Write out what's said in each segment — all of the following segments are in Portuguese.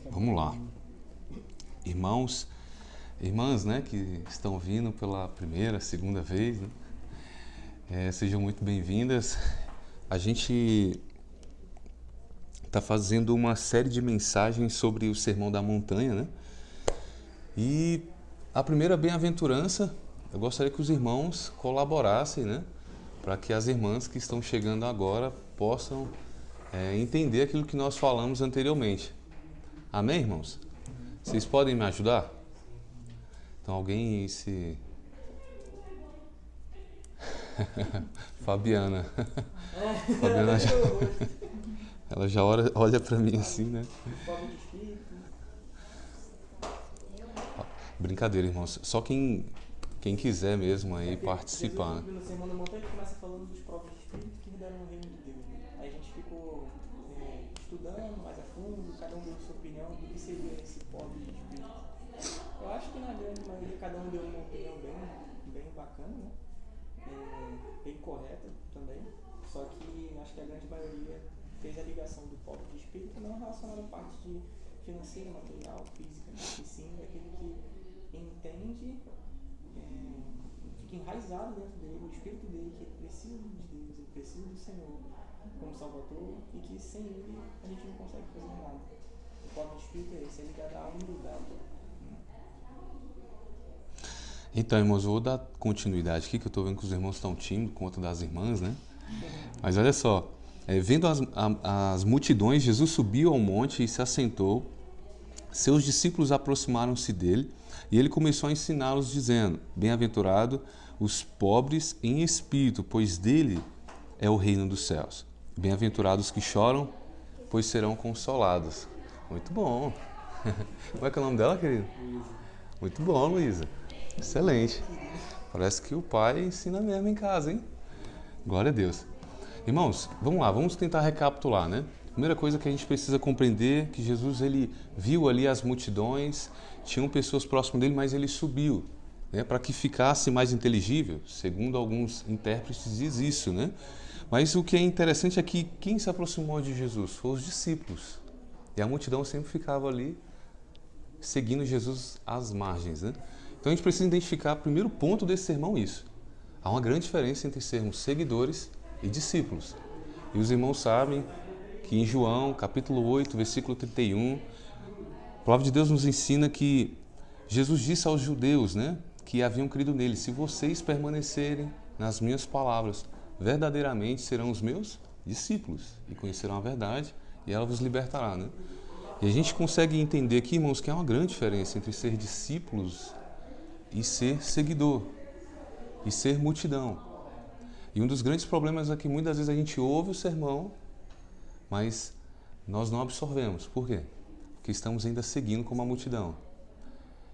Vamos lá. Irmãos, irmãs, né, que estão vindo pela primeira, segunda vez, né? Sejam muito bem-vindas. A gente está fazendo uma série de mensagens sobre o Sermão da Montanha, né? E a primeira bem-aventurança, eu gostaria que os irmãos colaborassem, né? Para que as irmãs que estão chegando agora possam entender aquilo que nós falamos anteriormente. Amém, irmãos? Vocês podem me ajudar? Então alguém se... Fabiana. Fabiana já... Ela já olha para mim assim, né? Brincadeira, irmãos. Só quem quiser mesmo aí participar. No Sermão da Montanha ele começa falando dos povos de espírito que herdaram o reino de Deus. Aí a gente ficou estudando mais a fundo, cada um deu sua opinião do que seria esse povo de espírito. Eu acho que na grande maioria cada um deu uma opinião bem bacana, né? Bem correta também. Só que acho que a grande maioria fez a ligação do povo de espírito não relacionada à parte de financeira, material, física, e sim daquele que entende, fica enraizado dentro dele, o espírito dele, que ele precisa de Deus, ele precisa do Senhor como Salvador e que sem ele a gente não consegue fazer nada. O povo de espírito é esse, é ligado à humildade. Então, irmãos, eu vou dar continuidade aqui, que eu estou vendo que os irmãos estão tímidos por conta das irmãs, né? Mas olha só, vendo as multidões, Jesus subiu ao monte e se assentou. Seus discípulos aproximaram-se dele e ele começou a ensiná-los, dizendo: Bem-aventurado os pobres em espírito, pois dele é o reino dos céus. Bem-aventurados que choram, pois serão consolados. Muito bom. Como é que é o nome dela, querido? Muito bom, Luísa. Excelente. Parece que o pai ensina mesmo em casa, hein? Glória a Deus. Irmãos, vamos lá, vamos tentar recapitular, né? Primeira coisa que a gente precisa compreender é que Jesus, ele viu ali as multidões, tinham pessoas próximas dele, mas ele subiu, né, para que ficasse mais inteligível. Segundo alguns intérpretes diz isso, né? Mas o que é interessante é que quem se aproximou de Jesus foram os discípulos. E a multidão sempre ficava ali, seguindo Jesus às margens, né? Então a gente precisa identificar, o primeiro ponto desse sermão, isso. Há uma grande diferença entre sermos seguidores e discípulos. E os irmãos sabem que em João, capítulo 8, versículo 31, a palavra de Deus nos ensina que Jesus disse aos judeus, né, que haviam crido nele: se vocês permanecerem nas minhas palavras, verdadeiramente serão os meus discípulos e conhecerão a verdade e ela vos libertará, né? E a gente consegue entender aqui, irmãos, que há uma grande diferença entre ser discípulos e ser seguidor, e ser multidão. E um dos grandes problemas é que muitas vezes a gente ouve o sermão, mas nós não absorvemos. Por quê? Porque estamos ainda seguindo como a multidão.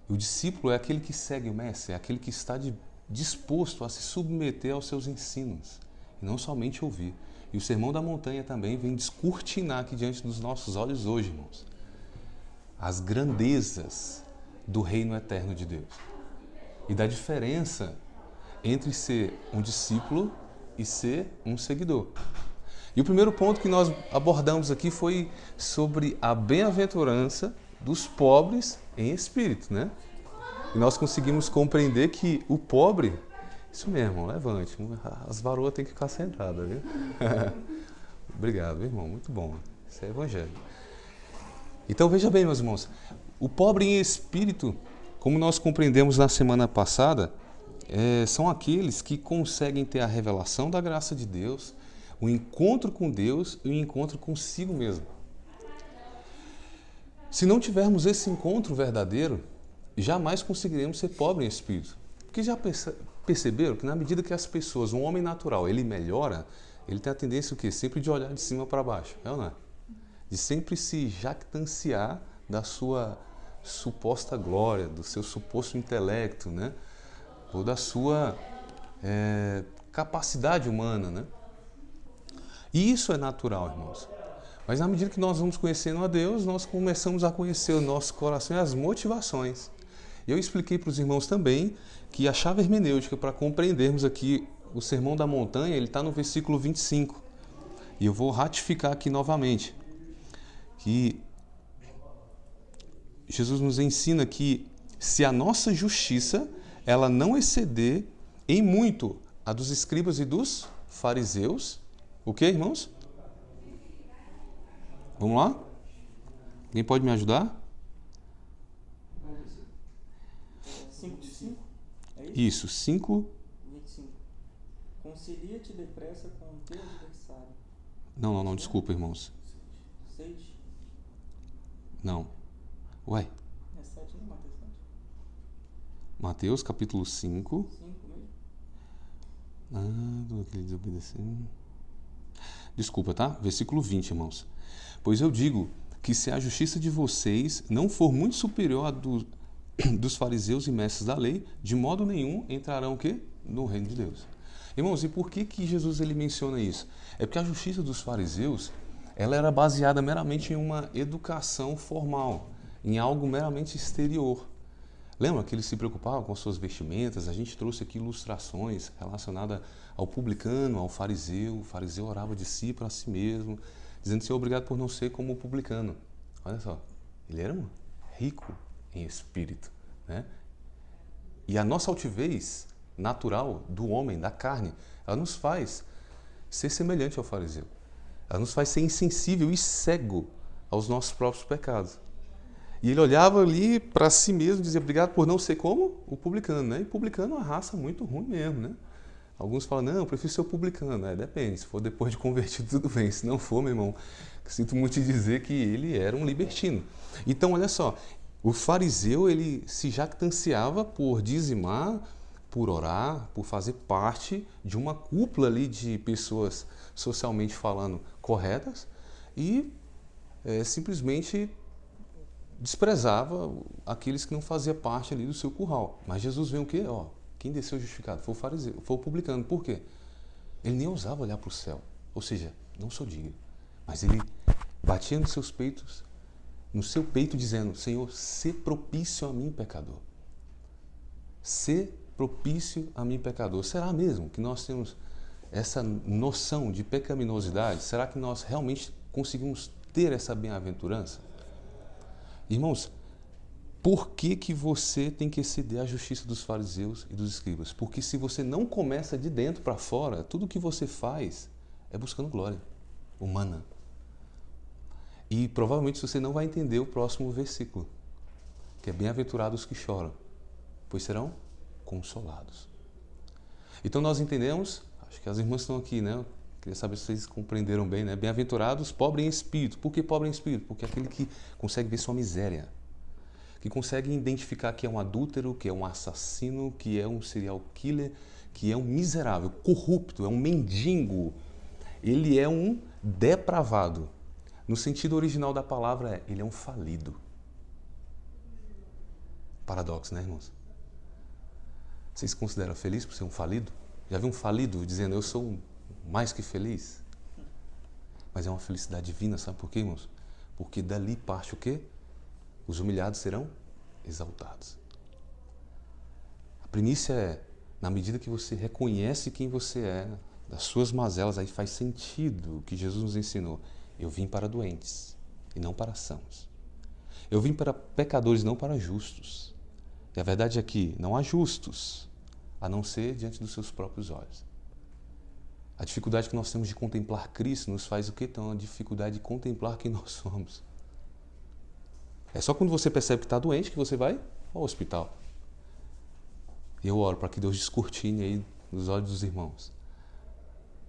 E o discípulo é aquele que segue o mestre, é aquele que está disposto a se submeter aos seus ensinos, e não somente ouvir. E o Sermão da Montanha também vem descortinar aqui diante dos nossos olhos hoje, irmãos, as grandezas do reino eterno de Deus. E da diferença entre ser um discípulo e ser um seguidor. E o primeiro ponto que nós abordamos aqui foi sobre a bem-aventurança dos pobres em espírito, né? E nós conseguimos compreender que o pobre... Isso mesmo, levante. As varoas têm que ficar sentadas, viu? Obrigado, irmão. Muito bom. Isso é evangelho. Então, veja bem, meus irmãos. O pobre em espírito, como nós compreendemos na semana passada, são aqueles que conseguem ter a revelação da graça de Deus, o encontro com Deus e o encontro consigo mesmo. Se não tivermos esse encontro verdadeiro, jamais conseguiremos ser pobre em espírito. Porque já perceberam que na medida que as pessoas, um homem natural, ele melhora, ele tem a tendência o quê? Sempre de olhar de cima para baixo, é ou não é? De sempre se jactanciar da sua suposta glória, do seu suposto intelecto, né? Ou da sua capacidade humana, né? E isso é natural, irmãos. Mas na medida que nós vamos conhecendo a Deus, nós começamos a conhecer o nosso coração e as motivações. Eu expliquei para os irmãos também que a chave hermenêutica para compreendermos aqui o Sermão da Montanha, ele está no versículo 25. E eu vou ratificar aqui novamente, que Jesus nos ensina que se a nossa justiça ela não exceder em muito a dos escribas e dos fariseus, o que, irmãos? Vamos lá? Alguém pode me ajudar? 5 de 5? É isso? Isso, 5. 25. Concilia-te depressa com o teu adversário. Não, desculpa, irmãos. 6? Não. Ué, É 7, não, Mateus 7? Mateus capítulo 5. 5 mesmo? Do aquele desobedecer. Desculpa, tá? Versículo 20, irmãos. Pois eu digo que se a justiça de vocês não for muito superior à dos fariseus e mestres da lei, de modo nenhum entrarão o quê? No reino de Deus. Irmãos, e por que Jesus ele menciona isso? É porque a justiça dos fariseus ela era baseada meramente em uma educação formal, em algo meramente exterior. Lembra que eles se preocupavam com as suas vestimentas? A gente trouxe aqui ilustrações relacionadas ao publicano, ao fariseu. O fariseu orava de si para si mesmo, dizendo: Senhor, obrigado por não ser como o publicano. Olha só, ele era um rico em espírito, né? E a nossa altivez natural do homem, da carne, ela nos faz ser semelhante ao fariseu. Ela nos faz ser insensível e cego aos nossos próprios pecados. E ele olhava ali para si mesmo e dizia: obrigado por não ser como o publicano, né? E publicano é uma raça muito ruim mesmo, né? Alguns falam: não, eu prefiro ser o publicano. Depende, se for depois de convertido, tudo bem. Se não for, meu irmão, sinto muito te dizer que ele era um libertino. Então, olha só, o fariseu, ele se jactanciava por dizimar, por orar, por fazer parte de uma cúpula ali de pessoas socialmente falando corretas e simplesmente desprezava aqueles que não faziam parte ali do seu curral. Mas Jesus vem o quê? Quem desceu justificado foi o fariseu, foi o publicano. Por quê? Ele nem ousava olhar para o céu. Ou seja, não sou digno. Mas ele batia nos seus peitos, no seu peito, dizendo: Senhor, sê propício a mim, pecador. Sê propício a mim, pecador. Será mesmo que nós temos essa noção de pecaminosidade? Será que nós realmente conseguimos ter essa bem-aventurança? Irmãos, por que você tem que exceder a justiça dos fariseus e dos escribas? Porque se você não começa de dentro para fora, tudo que você faz é buscando glória humana. E provavelmente você não vai entender o próximo versículo, que é: bem-aventurados que choram, pois serão consolados. Então nós entendemos, acho que as irmãs estão aqui, né? Queria saber se vocês compreenderam bem, né? Bem-aventurados, pobre em espírito. Por que pobre em espírito? Porque é aquele que consegue ver sua miséria, que consegue identificar que é um adúltero, que é um assassino, que é um serial killer, que é um miserável, corrupto, é um mendigo. Ele é um depravado. No sentido original da palavra, ele é um falido. Paradoxo, né, irmãos? Vocês se consideram feliz por ser um falido? Já viu um falido dizendo: eu sou mais que feliz? Mas é uma felicidade divina, sabe por quê, irmãos? Porque dali parte o quê? Os humilhados serão exaltados. A primícia é, na medida que você reconhece quem você é, das suas mazelas, aí faz sentido o que Jesus nos ensinou. Eu vim para doentes e não para sãos. Eu vim para pecadores, não para justos. E a verdade é que não há justos, a não ser diante dos seus próprios olhos. A dificuldade que nós temos de contemplar Cristo nos faz o que? Então, a dificuldade de contemplar quem nós somos. É só quando você percebe que está doente que você vai ao hospital. E eu oro para que Deus descortine aí nos olhos dos irmãos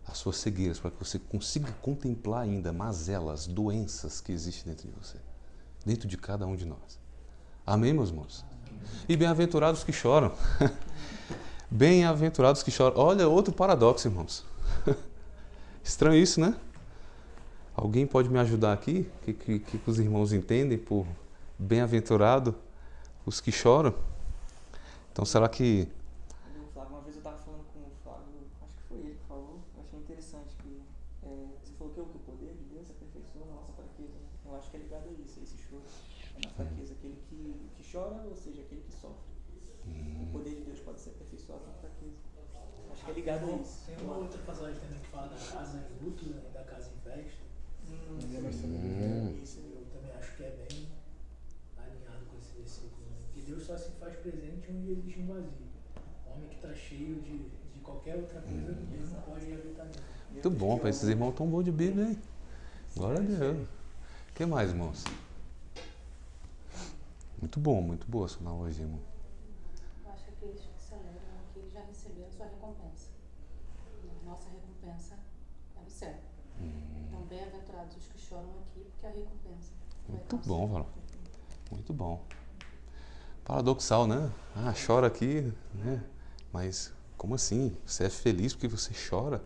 as suas cegueiras, para que você consiga contemplar ainda mazelas, doenças que existem dentro de você, dentro de cada um de nós. Amém, meus irmãos? E bem-aventurados que choram. Bem-aventurados que choram. Olha, outro paradoxo, irmãos. Estranho isso, né? Alguém pode me ajudar aqui? O que os irmãos entendem por bem-aventurado os que choram? Então, será que... Flávio, uma vez eu estava falando com o Flávio, acho que foi ele que falou, eu achei interessante que você falou que o poder de Deus aperfeiçoa na nossa fraqueza. Eu acho que é ligado a isso, a esse choro, na fraqueza. Aquele que chora, ou seja, aquele que sofre. O poder de Deus pode ser aperfeiçoado na fraqueza. Acho que é ligado a isso. Tem uma outra passagem também que fala da casa em luto, né, e da casa em festa. Isso. Eu também acho que é bem alinhado com só se faz presente onde existe um vazio. O homem que está cheio de qualquer outra coisa, Deus não pode habitar nele. Muito bom, para esses irmãos tão bons de Bíblia, hein? Glória a Deus. O que mais, irmãos? Muito bom, muito boa essa analogia, irmão. Eu acho que aqueles que celebram aqui já receberam sua recompensa. E a nossa recompensa é no céu. Então, bem-aventurados os que choram aqui, porque a recompensa vai Muito estar no bom, céu. Valão. Muito bom. Paradoxal, né? Ah, chora aqui, né? Mas como assim? Você é feliz porque você chora?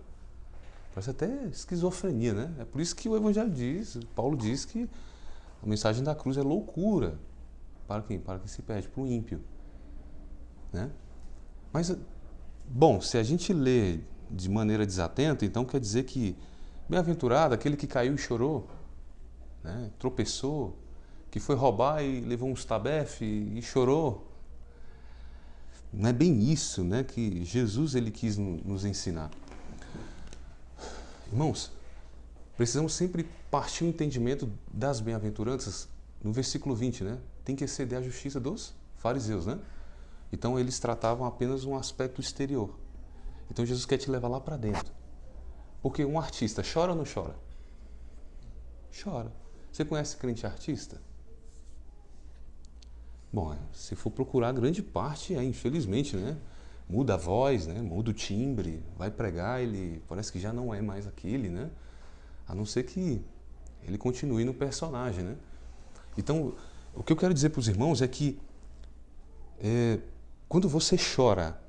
Parece até esquizofrenia, né? É por isso que o Evangelho diz, Paulo diz que a mensagem da cruz é loucura. Para quem? Para quem se perde, para o ímpio. Né? Mas, bom, se a gente lê de maneira desatenta, então quer dizer que bem-aventurado aquele que caiu e chorou, né? Tropeçou, que foi roubar e levou uns tabefe e chorou. Não é bem isso, né, que Jesus ele quis nos ensinar. Irmãos, precisamos sempre partir o entendimento das bem-aventuranças no versículo 20, né? Tem que exceder a justiça dos fariseus, né? Então eles tratavam apenas um aspecto exterior. Então Jesus quer te levar lá para dentro. Porque um artista chora ou não chora? Chora. Você conhece crente artista? Bom, se for procurar, grande parte infelizmente, né? Muda a voz, né? Muda o timbre, vai pregar, ele parece que já não é mais aquele, né? A não ser que ele continue no personagem, né? Então, o que eu quero dizer para os irmãos é que quando você chora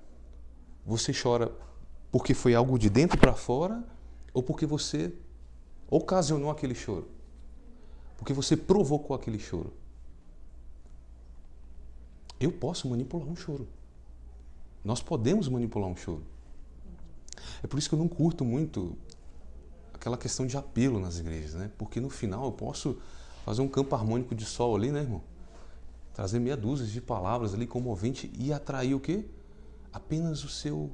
porque foi algo de dentro para fora ou porque você ocasionou aquele choro? Porque você provocou aquele choro? Eu posso manipular um choro. Nós podemos manipular um choro. É por isso que eu não curto muito aquela questão de apelo nas igrejas, né? Porque no final eu posso fazer um campo harmônico de sol ali, né, irmão? Trazer meia dúzia de palavras ali comovente e atrair o quê? Apenas o seu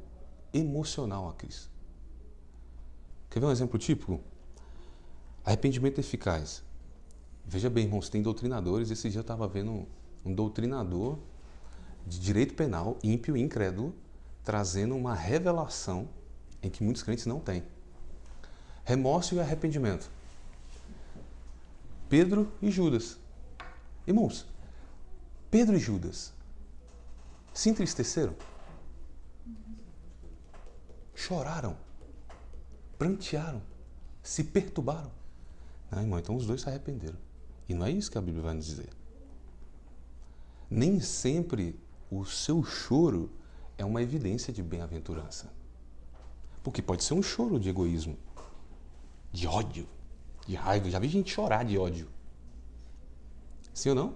emocional a Cristo. Quer ver um exemplo típico? Arrependimento eficaz. Veja bem, irmãos, tem doutrinadores. Esse dia eu estava vendo um doutrinador de direito penal, ímpio e incrédulo, trazendo uma revelação em que muitos crentes não têm. Remorso e arrependimento. Pedro e Judas. Irmãos, Pedro e Judas se entristeceram? Choraram? Prantearam? Se perturbaram? Não, irmão, então os dois se arrependeram. E não é isso que a Bíblia vai nos dizer. Nem sempre o seu choro é uma evidência de bem-aventurança. Porque pode ser um choro de egoísmo, de ódio, de raiva. Já vi gente chorar de ódio. Sim ou não?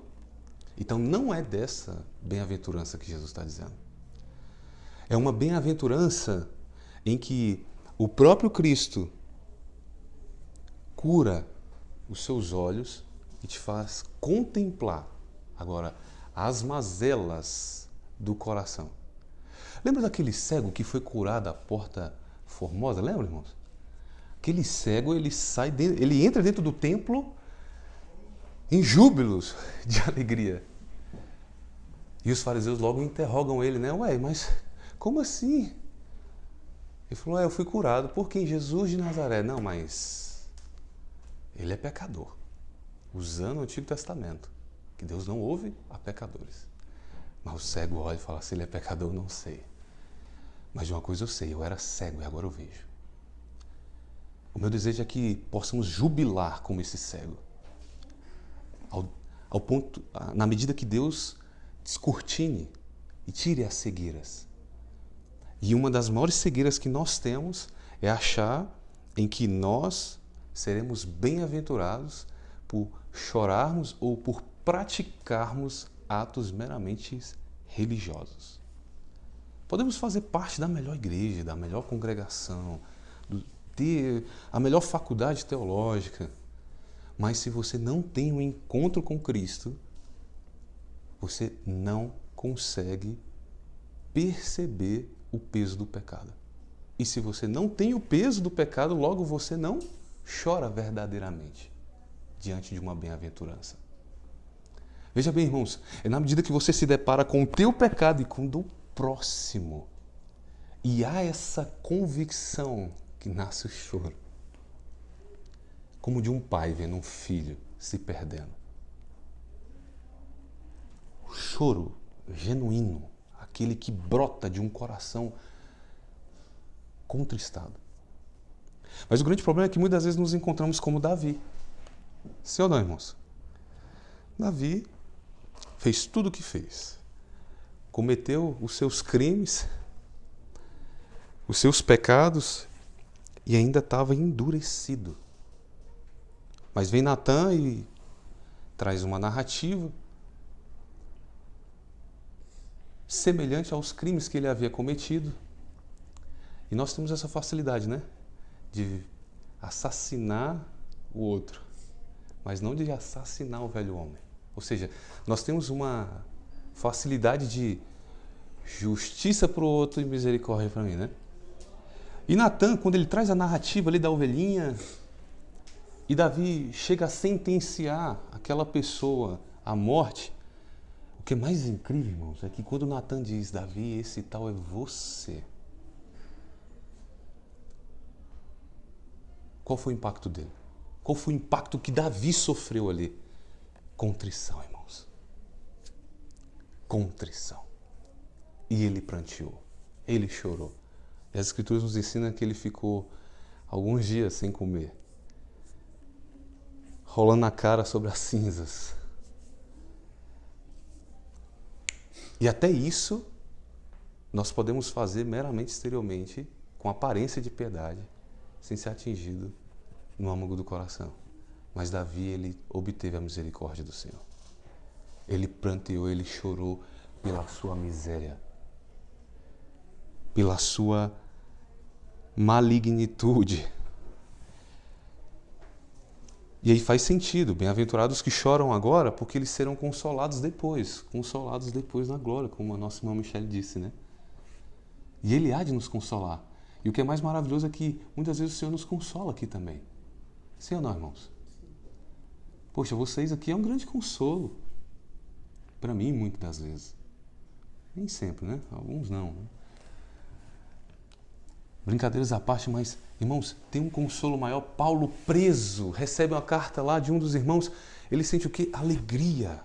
Então não é dessa bem-aventurança que Jesus está dizendo. É uma bem-aventurança em que o próprio Cristo cura os seus olhos e te faz contemplar agora as mazelas do coração. Lembra daquele cego que foi curado à Porta Formosa? Lembra, irmãos? Aquele cego, ele entra dentro do templo em júbilos de alegria. E os fariseus logo interrogam ele, né? Ué, mas como assim? Ele falou, eu fui curado por quem? Jesus de Nazaré. Não, mas ele é pecador. Usando o Antigo Testamento, que Deus não ouve a pecadores. Mas o cego olha e fala, se ele é pecador, eu não sei. Mas de uma coisa eu sei, eu era cego e agora eu vejo. O meu desejo é que possamos jubilar como esse cego. Ao ponto, na medida que Deus descortine e tire as cegueiras. E uma das maiores cegueiras que nós temos é achar em que nós seremos bem-aventurados por chorarmos ou por praticarmos atos meramente religiosos. Podemos fazer parte da melhor igreja, da melhor congregação, ter a melhor faculdade teológica, mas se você não tem um encontro com Cristo, você não consegue perceber o peso do pecado. E se você não tem o peso do pecado, logo você não chora verdadeiramente diante de uma bem-aventurança. Veja bem, irmãos, é na medida que você se depara com o teu pecado e com o do próximo, e há essa convicção que nasce o choro, como de um pai vendo um filho se perdendo. O choro genuíno, aquele que brota de um coração contristado. Mas o grande problema é que muitas vezes nos encontramos como Davi. Sim ou não, irmãos? Davi fez tudo o que fez. Cometeu os seus crimes, os seus pecados e ainda estava endurecido. Mas vem Natan e traz uma narrativa semelhante aos crimes que ele havia cometido. E nós temos essa facilidade, né? De assassinar o outro, mas não de assassinar o velho homem. Ou seja, nós temos uma facilidade de justiça para o outro e misericórdia para mim, né? E Natan, quando ele traz a narrativa ali da ovelhinha, e Davi chega a sentenciar aquela pessoa à morte, o que é mais incrível, irmãos, é que quando Natan diz, Davi, esse tal é você. Qual foi o impacto dele? Qual foi o impacto que Davi sofreu ali? Contrição, irmãos. Contrição. E ele pranteou. Ele chorou. E as Escrituras nos ensinam que ele ficou alguns dias sem comer, rolando a cara sobre as cinzas. E até isso nós podemos fazer meramente exteriormente, com aparência de piedade, sem ser atingido no âmago do coração. Mas Davi, ele obteve a misericórdia do Senhor. Ele pranteou, ele chorou pela sua miséria, pela sua malignitude. E aí faz sentido, bem-aventurados que choram agora, porque eles serão consolados depois na glória, como a nossa irmã Michele disse, né? E Ele há de nos consolar. E o que é mais maravilhoso é que muitas vezes o Senhor nos consola aqui também. Sim ou não, irmãos? Poxa, vocês aqui é um grande consolo. Para mim, muitas das vezes. Nem sempre, né? Alguns não, né? Brincadeiras à parte, mas, irmãos, tem um consolo maior. Paulo, preso, recebe uma carta lá de um dos irmãos. Ele sente o quê? Alegria.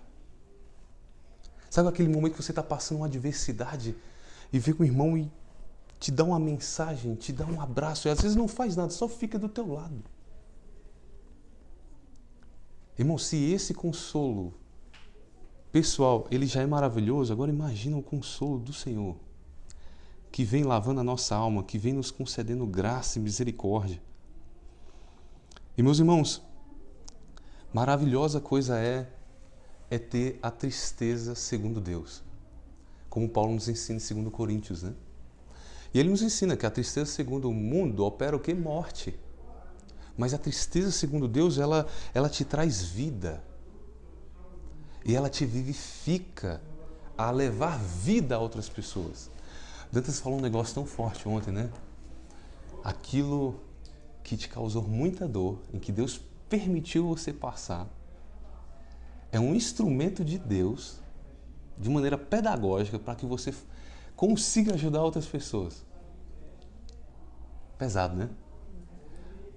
Sabe aquele momento que você está passando uma adversidade e vê com o irmão e te dá uma mensagem, te dá um abraço, e às vezes não faz nada, só fica do teu lado. Irmão, se esse consolo pessoal, ele já é maravilhoso, agora imagina o consolo do Senhor, que vem lavando a nossa alma, que vem nos concedendo graça e misericórdia. E meus irmãos, maravilhosa coisa é ter a tristeza segundo Deus, como Paulo nos ensina em 2 Coríntios, né? E ele nos ensina que a tristeza segundo o mundo opera o quê? Morte. Mas a tristeza segundo Deus, ela te traz vida. E ela te vivifica a levar vida a outras pessoas. Dantas falou um negócio tão forte ontem, né? Aquilo que te causou muita dor, em que Deus permitiu você passar, é um instrumento de Deus, de maneira pedagógica, para que você consiga ajudar outras pessoas. Pesado, né?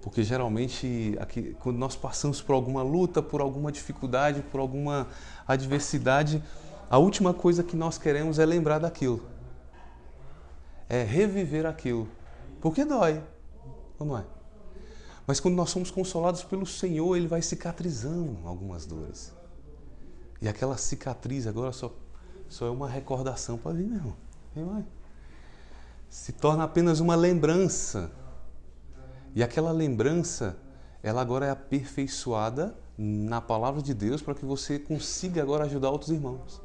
Porque geralmente, aqui, quando nós passamos por alguma luta, por alguma dificuldade, por alguma adversidade, a última coisa que nós queremos é lembrar daquilo. É reviver aquilo. Porque dói, ou não é? Mas quando nós somos consolados pelo Senhor, Ele vai cicatrizando algumas dores. E aquela cicatriz agora só é uma recordação para vir, meu irmão. Se torna apenas uma lembrança. E aquela lembrança, ela agora é aperfeiçoada na palavra de Deus para que você consiga agora ajudar outros irmãos.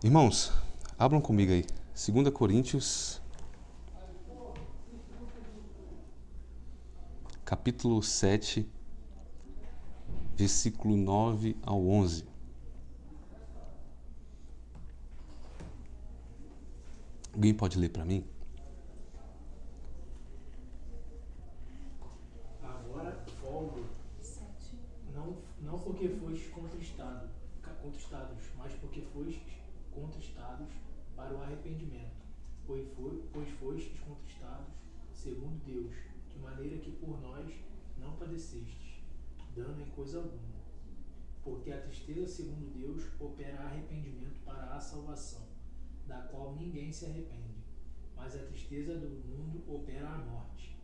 Irmãos, abram comigo aí. 2 Coríntios, capítulo 7, versículo 9 ao 11. Alguém pode ler para mim? Agora folgo Não porque fostes contristados, mas porque fostes contristados para o arrependimento, pois fostes contristados segundo Deus, de maneira que por nós não padecestes, dano em coisa alguma. Porque a tristeza segundo Deus opera arrependimento para a salvação, da qual ninguém se arrepende, mas a tristeza do mundo opera a morte.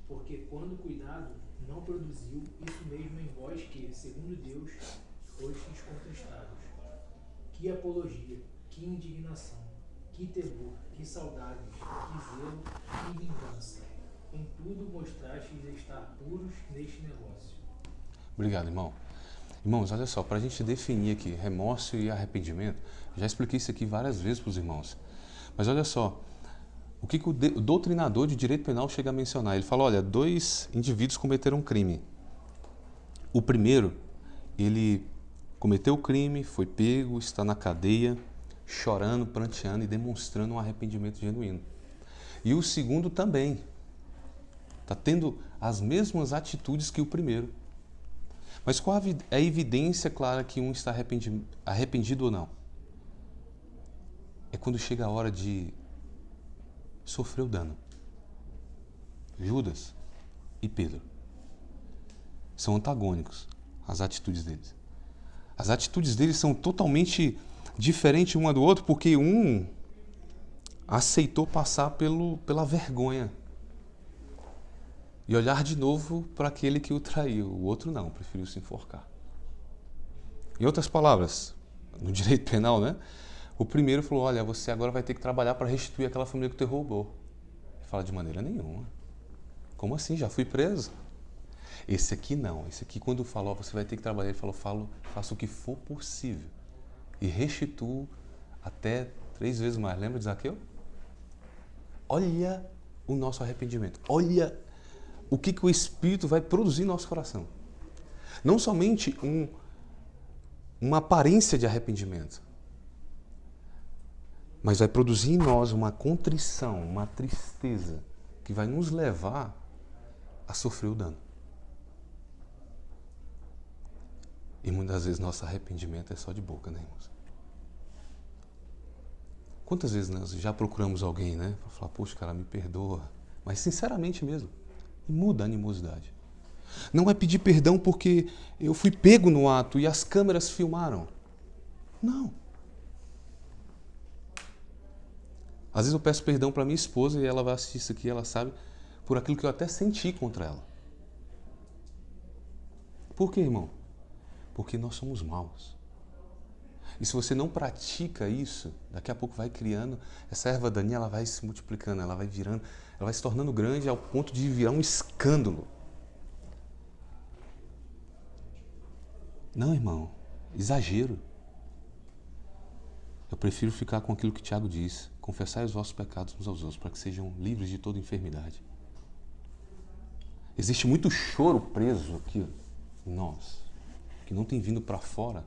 Porque quando cuidado não produziu, isso mesmo em vós que, segundo Deus, fostes contristados. Que apologia, que indignação, que temor, que saudades, que zelo, que vingança. Em tudo mostrastes estar puros neste negócio. Obrigado, irmão. Irmãos, olha só, para a gente definir aqui remorso e arrependimento, já expliquei isso aqui várias vezes para os irmãos. Mas olha só, o que o doutrinador de direito penal chega a mencionar? Ele fala, olha, 2 indivíduos cometeram um crime. O primeiro, ele cometeu o crime, foi pego, está na cadeia, chorando, pranteando e demonstrando um arrependimento genuíno. E o segundo também está tendo as mesmas atitudes que o primeiro. Mas qual é a evidência clara que um está arrependido ou não? É quando chega a hora de sofrer o dano. Judas e Pedro são antagônicos as atitudes deles. As atitudes deles são totalmente diferentes uma do outro, porque um aceitou passar pela vergonha e olhar de novo para aquele que o traiu. O outro não, preferiu se enforcar. Em outras palavras, no direito penal, né? O primeiro falou, olha, você agora vai ter que trabalhar para restituir aquela família que te roubou. Ele fala, de maneira nenhuma. Como assim? Já fui preso? Esse aqui não. Esse aqui, quando falou, você vai ter que trabalhar, ele falou, faça o que for possível e restituo até 3 vezes mais. Lembra de Zaqueu? Olha o nosso arrependimento. Olha o que o Espírito vai produzir no nosso coração. Não somente uma aparência de arrependimento, mas vai produzir em nós uma contrição, uma tristeza que vai nos levar a sofrer o dano. E muitas vezes nosso arrependimento é só de boca, né, irmãos? Quantas vezes nós já procuramos alguém, né? Para falar, poxa, cara, me perdoa. Mas sinceramente mesmo, muda a animosidade. Não é pedir perdão porque eu fui pego no ato e as câmeras filmaram. Não. Às vezes eu peço perdão para minha esposa e ela vai assistir isso aqui, ela sabe, por aquilo que eu até senti contra ela. Por quê, irmão? Porque nós somos maus. E se você não pratica isso, daqui a pouco vai criando, essa erva daninha, ela vai se multiplicando, ela vai virando, ela vai se tornando grande ao ponto de virar um escândalo. Não, irmão, exagero. Eu prefiro ficar com aquilo que Tiago diz, confessai os vossos pecados uns aos outros, para que sejam livres de toda enfermidade. Existe muito choro preso aqui em nós, que não tem vindo para fora,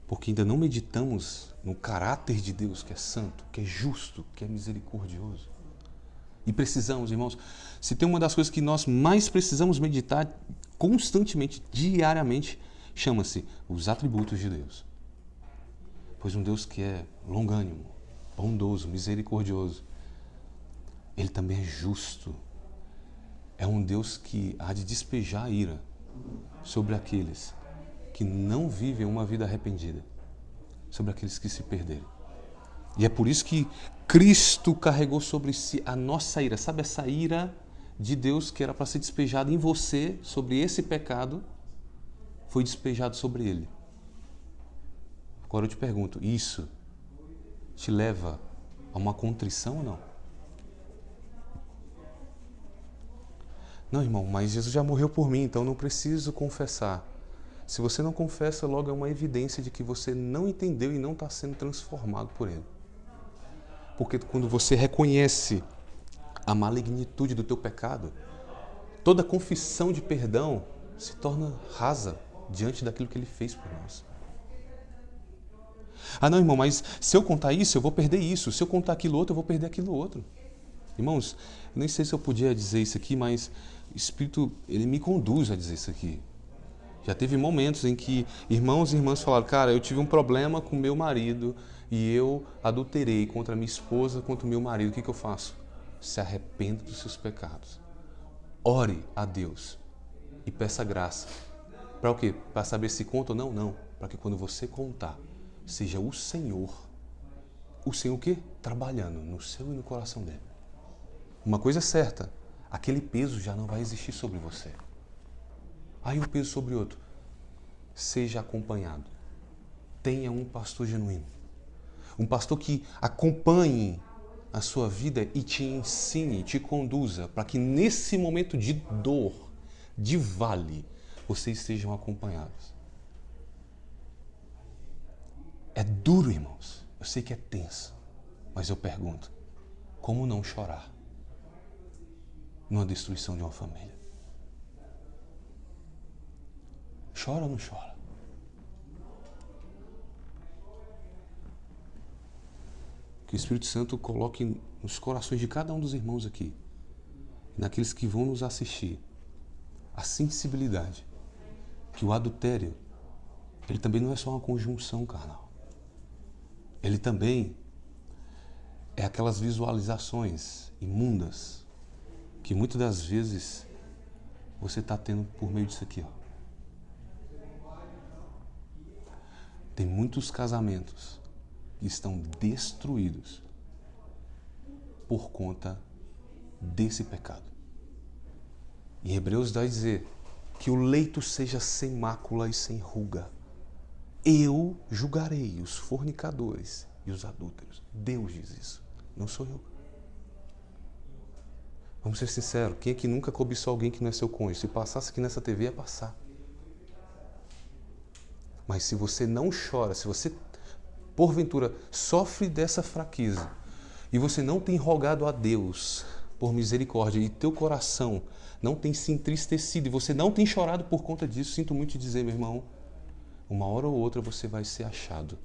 porque ainda não meditamos no caráter de Deus, que é santo, que é justo, que é misericordioso. E precisamos, irmãos, se tem uma das coisas que nós mais precisamos meditar constantemente, diariamente, chama-se os atributos de Deus. Pois um Deus que é longânimo, bondoso, misericordioso, Ele também é justo. É um Deus que há de despejar a ira sobre aqueles que não vivem uma vida arrependida, sobre aqueles que se perderam. E é por isso que Cristo carregou sobre si a nossa ira. Sabe essa ira de Deus que era para ser despejada em você, sobre esse pecado, foi despejado sobre Ele. Agora eu te pergunto, isso te leva a uma contrição ou não? Não, irmão, mas Jesus já morreu por mim, então não preciso confessar. Se você não confessa, logo é uma evidência de que você não entendeu e não está sendo transformado por Ele. Porque quando você reconhece a malignitude do teu pecado, toda confissão de perdão se torna rasa diante daquilo que Ele fez por nós. Ah, não, irmão, mas se eu contar isso, eu vou perder isso. Se eu contar aquilo outro, eu vou perder aquilo outro. Irmãos, eu nem sei se eu podia dizer isso aqui, mas o Espírito, ele me conduz a dizer isso aqui. Já teve momentos em que irmãos e irmãs falaram, cara, eu tive um problema com meu marido e eu adulterei contra minha esposa, contra o meu marido. O que eu faço? Se arrependa dos seus pecados. Ore a Deus e peça graça. Para o quê? Para saber se conta ou não? Não. Para que quando você contar, seja o Senhor o quê? Trabalhando no seu e no coração dele. Uma coisa é certa, aquele peso já não vai existir sobre você. Aí um peso sobre outro. Seja acompanhado. Tenha um pastor genuíno. Um pastor que acompanhe a sua vida e te ensine, te conduza, para que nesse momento de dor, de vale, vocês sejam acompanhados. É duro, irmãos. Eu sei que é tenso. Mas eu pergunto, como não chorar numa destruição de uma família? Chora ou não chora? Que o Espírito Santo coloque nos corações de cada um dos irmãos aqui, naqueles que vão nos assistir, a sensibilidade que o adultério, ele também não é só uma conjunção carnal. Ele também é aquelas visualizações imundas que muitas das vezes você está tendo por meio disso aqui, ó. Tem muitos casamentos que estão destruídos por conta desse pecado. Em Hebreus vai dizer que o leito seja sem mácula e sem ruga. Eu julgarei os fornicadores e os adúlteros. Deus diz isso, não sou eu. Vamos ser sinceros, quem é que nunca cobiçou alguém que não é seu cônjuge? Se passasse aqui nessa TV, ia passar. Mas se você não chora, se você, porventura, sofre dessa fraqueza e você não tem rogado a Deus por misericórdia e teu coração não tem se entristecido e você não tem chorado por conta disso, sinto muito te dizer, meu irmão, uma hora ou outra você vai ser achado.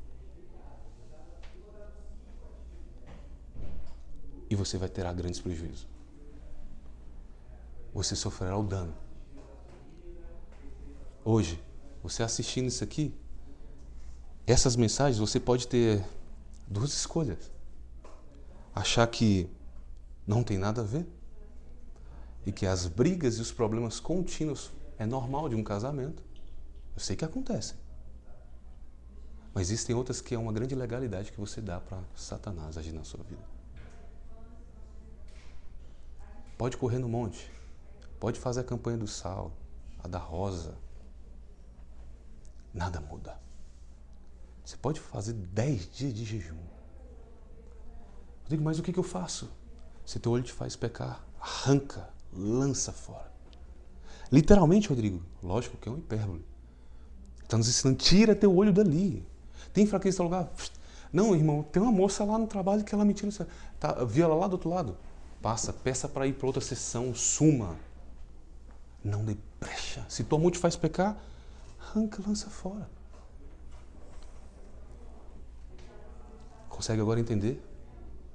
E você vai ter grandes prejuízos. Você sofrerá o dano. Hoje, você assistindo isso aqui, essas mensagens, você pode ter duas escolhas. Achar que não tem nada a ver e que as brigas e os problemas contínuos é normal de um casamento. Eu sei que acontecem. Mas existem outras que é uma grande legalidade que você dá para Satanás agir na sua vida. Pode correr no monte. Pode fazer a campanha do sal, a da rosa. Nada muda. Você pode fazer 10 dias de jejum. Eu digo, mas o que eu faço? Se teu olho te faz pecar, arranca, lança fora. Literalmente, Rodrigo, lógico que é uma hipérbole. Está nos ensinando, tira teu olho dali. Tem fraqueza no lugar? Não, irmão, tem uma moça lá no trabalho que ela mentindo. Tá, viu ela lá do outro lado? Passa, peça para ir para outra sessão, suma. Não dê brecha. Se tua mão te faz pecar, arranca, lança fora. Consegue agora entender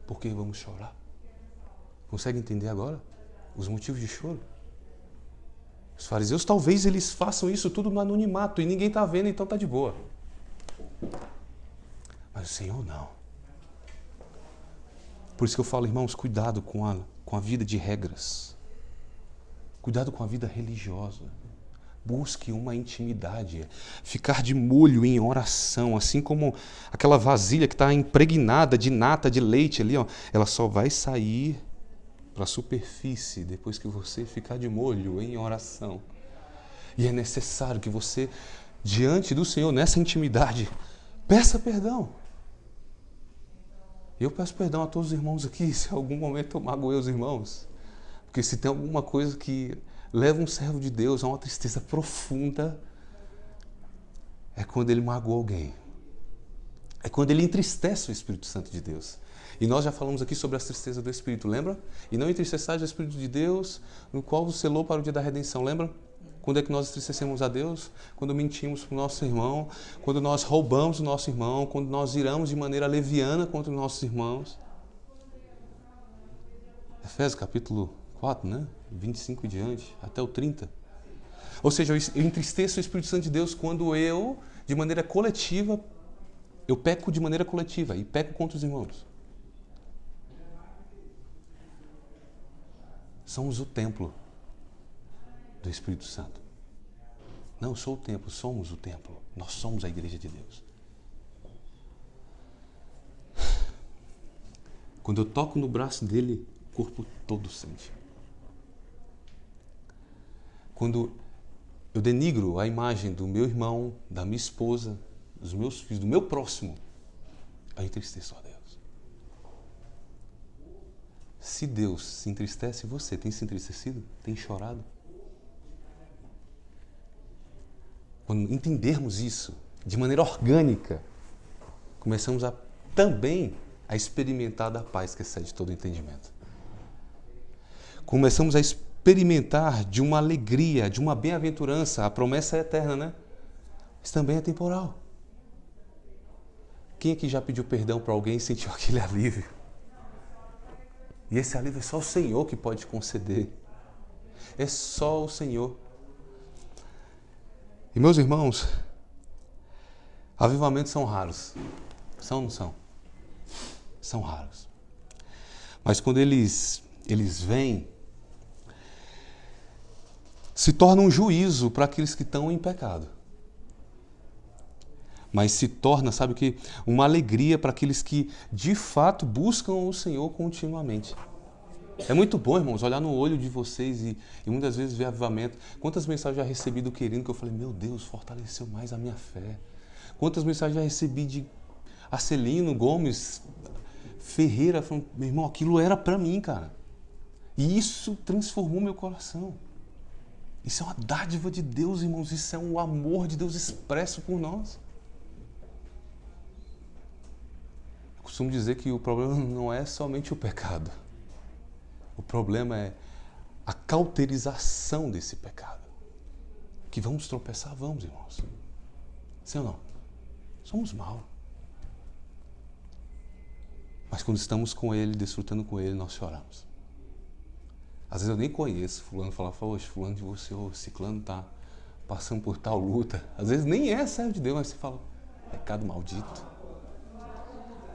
por que vamos chorar? Consegue entender agora os motivos de choro? Os fariseus talvez eles façam isso tudo no anonimato e ninguém está vendo, então está de boa. Mas o Senhor não. Por isso que eu falo, irmãos, cuidado com a vida de regras. Cuidado com a vida religiosa. Busque uma intimidade. Ficar de molho em oração, assim como aquela vasilha que está impregnada de nata, de leite ali, ó, ela só vai sair para a superfície depois que você ficar de molho em oração. E é necessário que você, diante do Senhor, nessa intimidade, peça perdão. Eu peço perdão a todos os irmãos aqui, se em algum momento eu magoei os irmãos. Porque se tem alguma coisa que leva um servo de Deus a uma tristeza profunda, é quando ele magoa alguém. É quando ele entristece o Espírito Santo de Deus. E nós já falamos aqui sobre as tristezas do Espírito, lembra? E não entristeçais o Espírito de Deus, no qual vos selou para o dia da redenção, lembra? Quando é que nós entristecemos a Deus? Quando mentimos para o nosso irmão, quando nós roubamos o nosso irmão, quando nós iramos de maneira leviana contra os nossos irmãos. Efésios capítulo 4, né? 25 e diante, até o 30. Ou seja, eu entristeço o Espírito Santo de Deus quando eu, de maneira coletiva, eu peco de maneira coletiva e peco contra os irmãos. Somos o templo do Espírito Santo. Não, eu sou o templo, somos o templo. Nós somos a igreja de Deus. Quando eu toco no braço dele, o corpo todo sente. Quando eu denigro a imagem do meu irmão, da minha esposa, dos meus filhos, do meu próximo, eu entristeço a Deus. Se Deus se entristece, você tem se entristecido? Tem chorado? Quando entendermos isso de maneira orgânica, começamos também a experimentar da paz que excede todo entendimento. Começamos a experimentar de uma alegria, de uma bem-aventurança. A promessa é eterna, né? Mas também é temporal. Quem aqui já pediu perdão para alguém e sentiu aquele alívio? E esse alívio é só o Senhor que pode conceder. É só o Senhor. E meus irmãos, avivamentos são raros. São ou não são? São raros. Mas quando eles vêm, se torna um juízo para aqueles que estão em pecado. Mas se torna, sabe o que? Uma alegria para aqueles que de fato buscam o Senhor continuamente. É muito bom, irmãos, olhar no olho de vocês e muitas vezes ver avivamento. Quantas mensagens já recebi do querido que eu falei, meu Deus, fortaleceu mais a minha fé. Quantas mensagens já recebi de Arcelino Gomes Ferreira, falando, meu irmão, aquilo era para mim, cara. E isso transformou meu coração. Isso é uma dádiva de Deus, irmãos. Isso é um amor de Deus expresso por nós. Eu costumo dizer que o problema não é somente o pecado. O problema é a cauterização desse pecado. Que vamos tropeçar, vamos, irmãos. Sim ou não? Somos maus. Mas quando estamos com Ele, desfrutando com Ele, nós choramos. Às vezes eu nem conheço. Fulano fala, poxa, fulano de você, ô, ciclano tá passando por tal luta. Às vezes nem é servo de Deus, mas você fala, pecado maldito.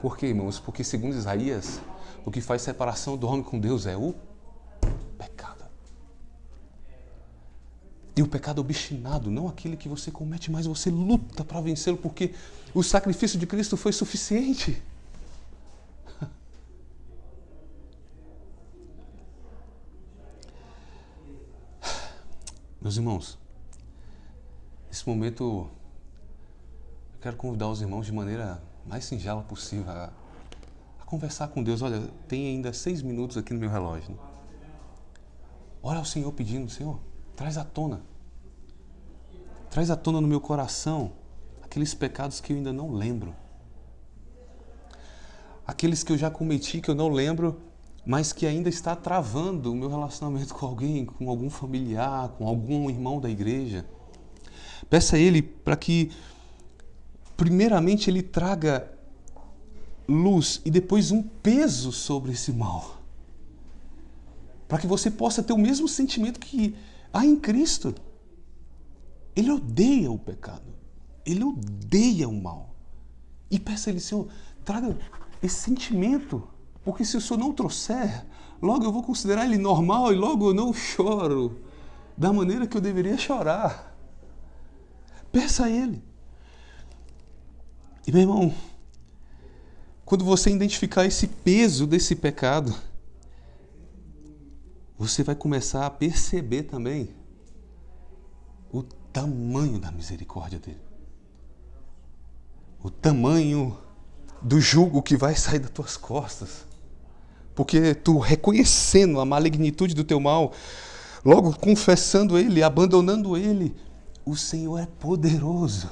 Por quê, irmãos? Porque segundo Isaías, o que faz separação do homem com Deus é o pecado. E o pecado obstinado, não aquele que você comete, mas você luta para vencê-lo, porque o sacrifício de Cristo foi suficiente. Meus irmãos, nesse momento eu quero convidar os irmãos de maneira mais singela possível a conversar com Deus. Olha, tem ainda 6 minutos aqui no meu relógio. Né? Ora ao Senhor pedindo, Senhor, traz à tona no meu coração aqueles pecados que eu ainda não lembro. Aqueles que eu já cometi, que eu não lembro, mas que ainda está travando o meu relacionamento com alguém, com algum familiar, com algum irmão da igreja. Peça a Ele para que, primeiramente, Ele traga luz e depois um peso sobre esse mal. Para que você possa ter o mesmo sentimento que há em Cristo. Ele odeia o pecado. Ele odeia o mal. E peça a Ele, Senhor, traga esse sentimento. Porque se o Senhor não trouxer, logo eu vou considerar ele normal e logo eu não choro da maneira que eu deveria chorar. Peça a Ele. E meu irmão, quando você identificar esse peso desse pecado, você vai começar a perceber também o tamanho da misericórdia dele. O tamanho do jugo que vai sair das tuas costas. Porque tu reconhecendo a malignitude do teu mal, logo confessando ele, abandonando ele, o Senhor é poderoso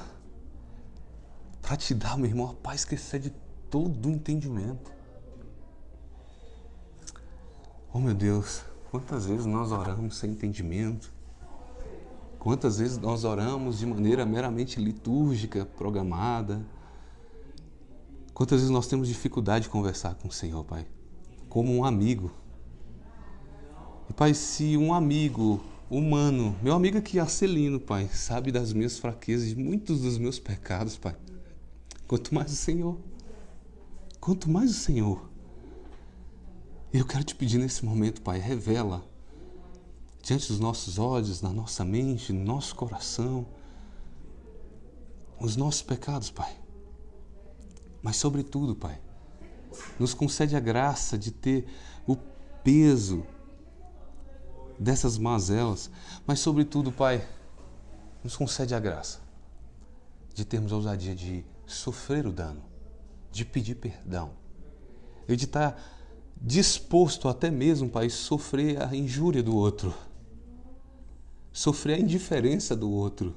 para te dar, meu irmão, a paz que excede todo o entendimento. Oh meu Deus, quantas vezes nós oramos sem entendimento? Quantas vezes nós oramos de maneira meramente litúrgica, programada? Quantas vezes nós temos dificuldade de conversar com o Senhor, Pai? Como um amigo. E Pai, se um amigo humano. Meu amigo aqui, Arcelino, Pai, sabe das minhas fraquezas, de muitos dos meus pecados, Pai. Quanto mais o Senhor. Quanto mais o Senhor. E eu quero te pedir nesse momento, Pai, revela diante dos nossos olhos, na nossa mente, no nosso coração, os nossos pecados, Pai. Mas, sobretudo, Pai, nos concede a graça de ter o peso dessas mazelas. Mas, sobretudo, Pai, nos concede a graça de termos a ousadia de sofrer o dano, de pedir perdão e de estar disposto até mesmo, Pai, sofrer a injúria do outro, sofrer a indiferença do outro.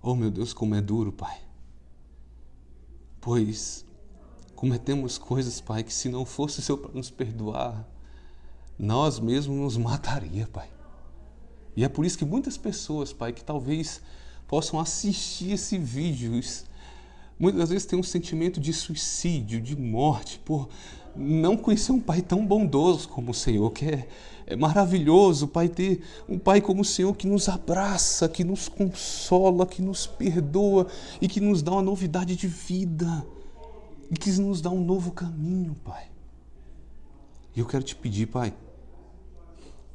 Oh, meu Deus, como é duro, Pai. Pois cometemos coisas, Pai, que se não fosse o Senhor para nos perdoar, nós mesmos nos mataria, Pai. E é por isso que muitas pessoas, Pai, que talvez possam assistir esse vídeo, muitas vezes têm um sentimento de suicídio, de morte, por não conhecer um Pai tão bondoso como o Senhor, que é maravilhoso, Pai, ter um Pai como o Senhor que nos abraça, que nos consola, que nos perdoa e que nos dá uma novidade de vida e que nos dá um novo caminho, Pai. E eu quero te pedir, Pai,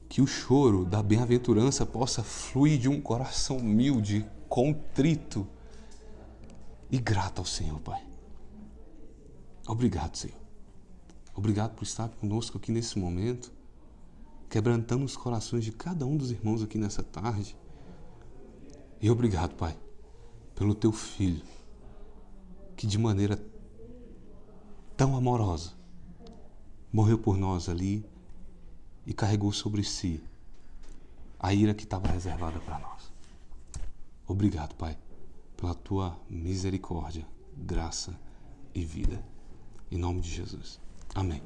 que o choro da bem-aventurança possa fluir de um coração humilde, contrito e grato ao Senhor, Pai. Obrigado, Senhor. Obrigado por estar conosco aqui nesse momento, quebrantando os corações de cada um dos irmãos aqui nessa tarde. E obrigado, Pai, pelo Teu Filho, que de maneira tão amorosa morreu por nós ali e carregou sobre si a ira que estava reservada para nós. Obrigado, Pai, pela Tua misericórdia, graça e vida. Em nome de Jesus. Amém.